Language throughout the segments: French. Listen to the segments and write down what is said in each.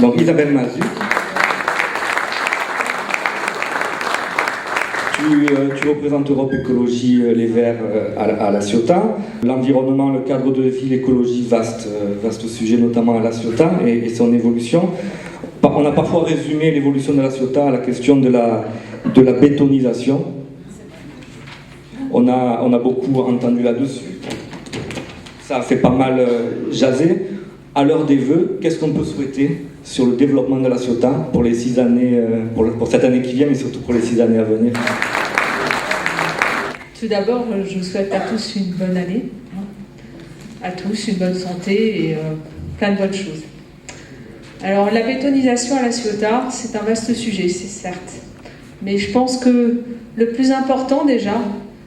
Donc Isabelle Mazu, tu représentes Europe Écologie Les Verts à La Ciotat. L'environnement, le cadre de vie, l'écologie, vaste sujet, notamment à La Ciotat et son évolution. On a parfois résumé l'évolution de La Ciotat à la question de la bétonisation. On a beaucoup entendu là-dessus. Ça a fait pas mal jaser. À l'heure des vœux, qu'est-ce qu'on peut souhaiter sur le développement de La Ciotat pour les 6 années, pour cette année qui vient, mais surtout pour les 6 années à venir? Tout d'abord, je vous souhaite à tous une bonne année, à tous une bonne santé et plein de bonnes choses. Alors, la bétonisation à La Ciotat, c'est un vaste sujet, c'est certes. Mais je pense que le plus important déjà,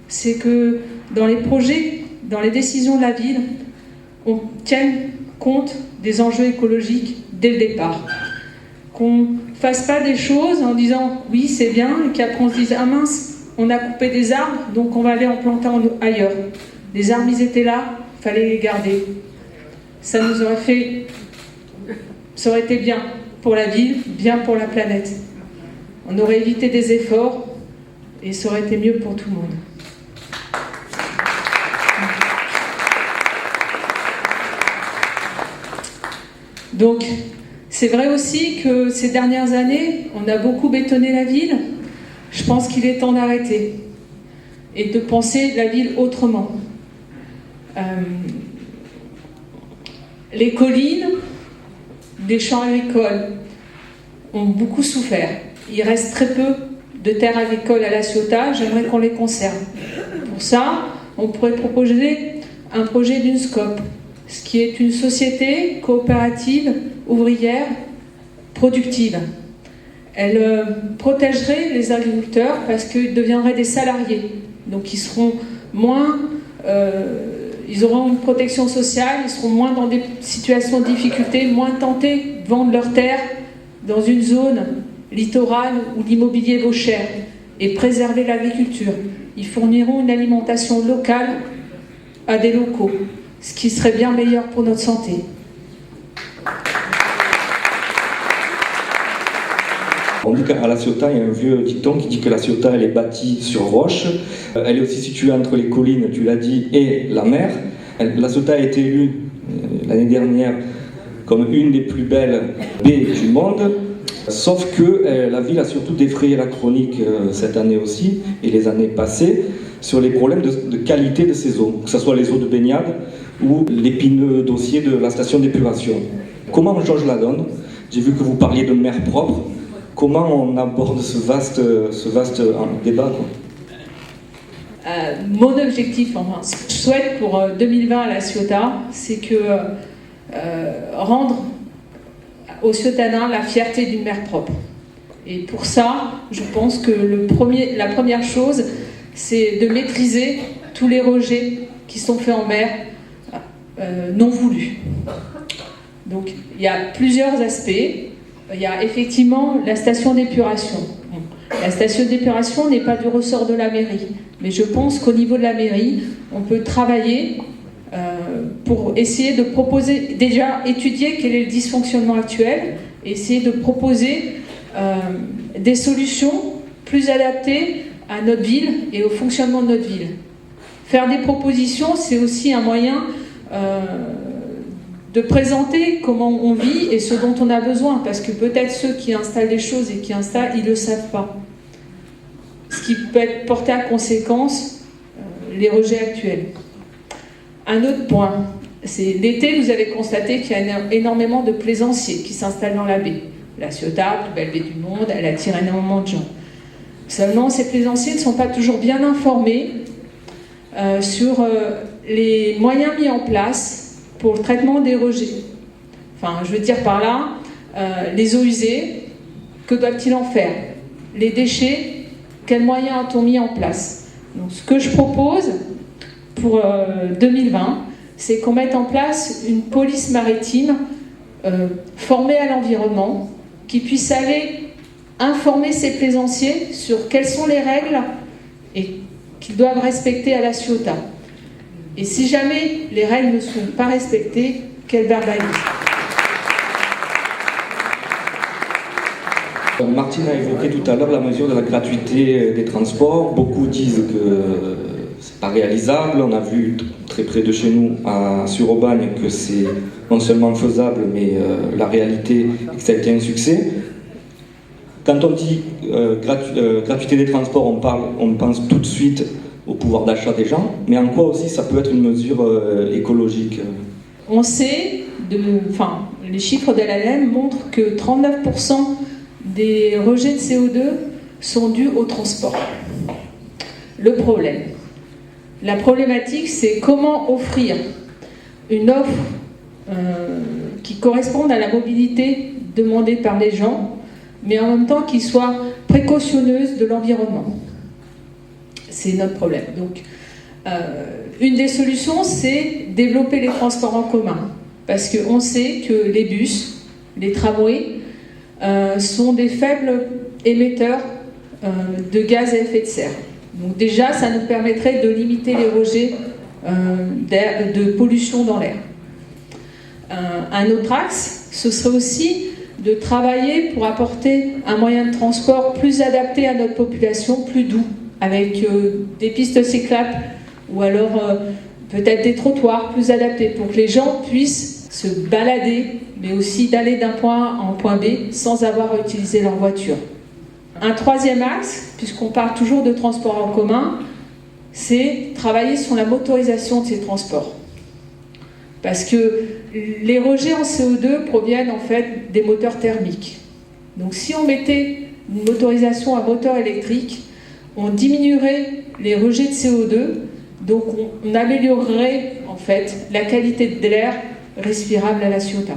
c'est que dans les projets, dans les décisions de la ville, on tienne compte des enjeux écologiques dès le départ. Qu'on ne fasse pas des choses en disant oui c'est bien et qu'après on se dise ah mince, on a coupé des arbres donc on va aller en planter ailleurs. Les arbres ils étaient là, il fallait les garder. Ça aurait été bien pour la ville, bien pour la planète. On aurait évité des efforts et ça aurait été mieux pour tout le monde. Donc, c'est vrai aussi que ces dernières années, on a beaucoup bétonné la ville. Je pense qu'il est temps d'arrêter et de penser la ville autrement. Les collines, des champs agricoles ont beaucoup souffert. Il reste très peu de terres agricoles à La Ciotat. J'aimerais qu'on les conserve. Pour ça, on pourrait proposer un projet d'une SCOP, ce qui est une société coopérative, ouvrière, productive. Elle protégerait les agriculteurs parce qu'ils deviendraient des salariés. Donc ils seront moins, ils auront une protection sociale, ils seront moins dans des situations de difficulté, moins tentés de vendre leurs terres dans une zone littorale où l'immobilier vaut cher et préserver l'agriculture. Ils fourniront une alimentation locale à des locaux, ce qui serait bien meilleur pour notre santé. On dit qu'à La Ciotat, il y a un vieux dicton qui dit que La Ciotat, elle est bâtie sur roche. Elle est aussi située entre les collines, tu l'as dit, et la mer. La Ciotat a été élue l'année dernière comme une des plus belles baies du monde. Sauf que la ville a surtout défrayé la chronique cette année aussi, et les années passées, sur les problèmes de qualité de ces eaux, que ce soit les eaux de baignade ou l'épineux dossier de la station d'épuration. Comment on change la donne? J'ai vu que vous parliez de mer propre. Comment on aborde ce vaste débat, quoi? Mon objectif, enfin, ce que je souhaite pour 2020 à La Ciotat, c'est que rendre aux Ciotanins la fierté d'une mer propre. Et pour ça, je pense que la première chose, c'est de maîtriser tous les rejets qui sont faits en mer non voulus. Donc, il y a plusieurs aspects. Il y a effectivement la station d'épuration. La station d'épuration n'est pas du ressort de la mairie, mais je pense qu'au niveau de la mairie, on peut travailler pour essayer de proposer, déjà étudier quel est le dysfonctionnement actuel, et essayer de proposer des solutions plus adaptées à notre ville et au fonctionnement de notre ville. Faire des propositions, c'est aussi un moyen de présenter comment on vit et ce dont on a besoin, parce que peut-être ceux qui installent les choses et qui installent, ils ne le savent pas. Ce qui peut être porté à conséquence les rejets actuels. Un autre point, c'est l'été, vous avez constaté qu'il y a énormément de plaisanciers qui s'installent dans la baie. La Ciotat, plus belle baie du monde, elle attire énormément de gens. Seulement, ces plaisanciers ne sont pas toujours bien informés sur les moyens mis en place pour le traitement des rejets. Enfin, je veux dire par là, les eaux usées, que doivent-ils en faire? Les déchets, quels moyens a-t-on mis en place? Donc, ce que je propose pour 2020, c'est qu'on mette en place une police maritime formée à l'environnement, qui puisse aller informer ses plaisanciers sur quelles sont les règles et qu'ils doivent respecter à La Ciotat. Et si jamais les règles ne sont pas respectées, qu'elles verbalisent. Martine a évoqué tout à l'heure la mesure de la gratuité des transports. Beaucoup disent que c'est pas réalisable. On a vu très près de chez nous, sur Aubagne, que c'est non seulement faisable, mais la réalité est que ça a été un succès. Quand on dit gratuité des transports, on pense tout de suite au pouvoir d'achat des gens, mais en quoi aussi ça peut être une mesure écologique? On sait, les chiffres de l'ADEME montrent que 39% des rejets de CO2 sont dus au transport. Le problème, la problématique, c'est comment offrir une offre qui corresponde à la mobilité demandée par les gens, mais en même temps qui soit précautionneuse de l'environnement. C'est notre problème. Donc, une des solutions, c'est développer les transports en commun. Parce qu'on sait que les bus, les tramways, sont des faibles émetteurs de gaz à effet de serre. Donc déjà, ça nous permettrait de limiter les rejets de pollution dans l'air. Un autre axe, ce serait aussi de travailler pour apporter un moyen de transport plus adapté à notre population, plus doux, avec des pistes cyclables ou alors peut-être des trottoirs plus adaptés pour que les gens puissent se balader, mais aussi d'aller d'un point A en point B sans avoir à utiliser leur voiture. Un troisième axe, puisqu'on parle toujours de transport en commun, c'est travailler sur la motorisation de ces transports. Parce que les rejets en CO2 proviennent en fait des moteurs thermiques. Donc si on mettait une motorisation à moteur électrique, on diminuerait les rejets de CO2, donc on améliorerait en fait la qualité de l'air respirable à La Ciotat.